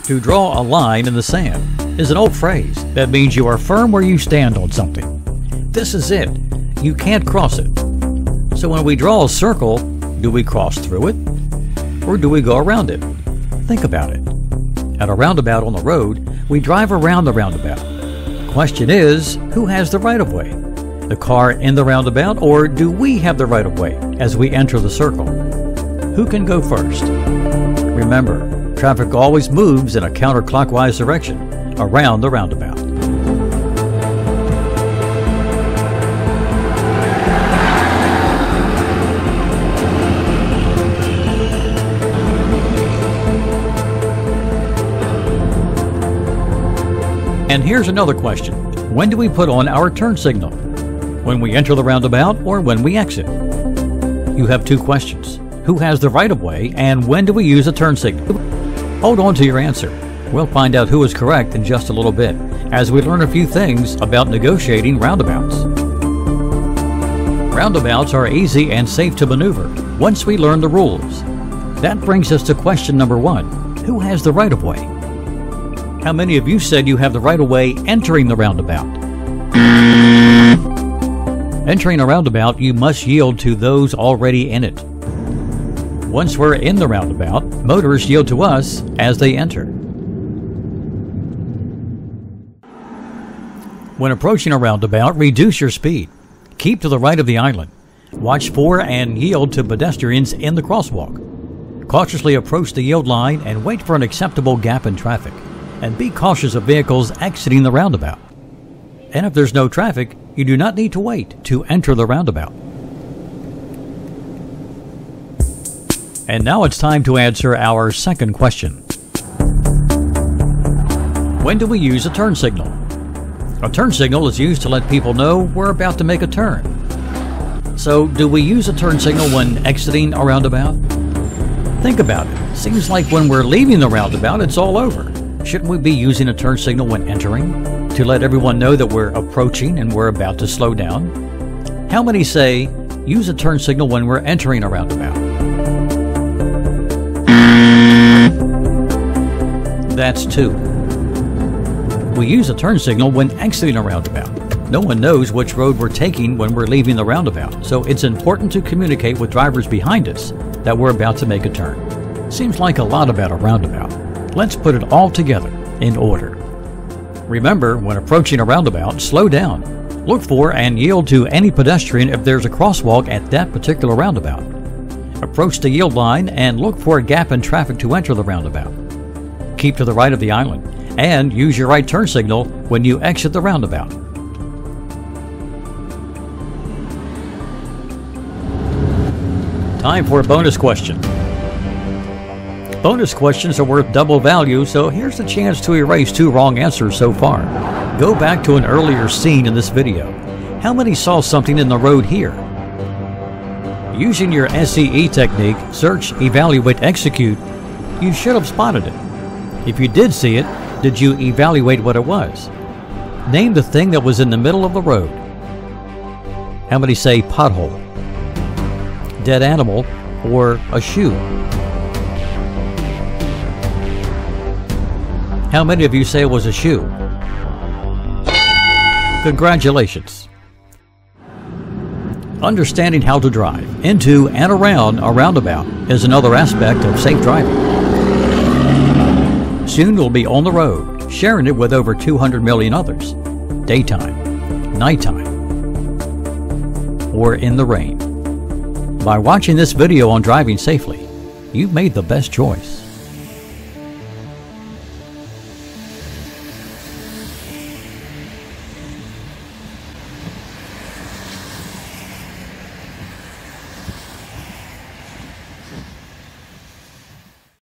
To draw a line in the sand is an old phrase that means you are firm where you stand on something. This is it. You can't cross it. So when we draw a circle, do we cross through it? Or do we go around it? Think about it. At a roundabout on the road, we drive around the roundabout. The question is, who has the right-of-way? The car in the roundabout, or do we have the right-of-way as we enter the circle? Who can go first? Remember, traffic always moves in a counterclockwise direction around the roundabout. And here's another question. When do we put on our turn signal? When we enter the roundabout or when we exit? You have two questions. Who has the right-of-way, and when do we use a turn signal? Hold on to your answer. We'll find out who is correct in just a little bit, as we learn a few things about negotiating roundabouts. Roundabouts are easy and safe to maneuver once we learn the rules. That brings us to question number 1. Who has the right-of-way? How many of you said you have the right-of-way entering the roundabout? Entering a roundabout, you must yield to those already in it. Once we're in the roundabout, motorists yield to us as they enter. When approaching a roundabout, reduce your speed. Keep to the right of the island. Watch for and yield to pedestrians in the crosswalk. Cautiously approach the yield line and wait for an acceptable gap in traffic. And be cautious of vehicles exiting the roundabout. And if there's no traffic, you do not need to wait to enter the roundabout. And now it's time to answer our second question. When do we use a turn signal? A turn signal is used to let people know we're about to make a turn. So, do we use a turn signal when exiting a roundabout? Think about it. Seems like when we're leaving the roundabout, it's all over. Shouldn't we be using a turn signal when entering, to let everyone know that we're approaching and we're about to slow down? How many say, use a turn signal when we're entering a roundabout? That's 2. We use a turn signal when exiting a roundabout. No one knows which road we're taking when we're leaving the roundabout, so it's important to communicate with drivers behind us that we're about to make a turn. Seems like a lot about a roundabout. Let's put it all together in order. Remember, when approaching a roundabout, slow down. Look for and yield to any pedestrian if there's a crosswalk at that particular roundabout. Approach the yield line and look for a gap in traffic to enter the roundabout. Keep to the right of the island and use your right turn signal when you exit the roundabout. Time for a bonus question. Bonus questions are worth double value, so here's the chance to erase 2 wrong answers so far. Go back to an earlier scene in this video. How many saw something in the road here? Using your SEE technique, search, evaluate, execute, you should have spotted it. If you did see it, did you evaluate what it was? Name the thing that was in the middle of the road. How many say pothole, dead animal, or a shoe? How many of you say it was a shoe? Congratulations! Understanding how to drive into and around a roundabout is another aspect of safe driving. Soon you'll be on the road, sharing it with over 200 million others. Daytime, nighttime, or in the rain. By watching this video on driving safely, you've made the best choice.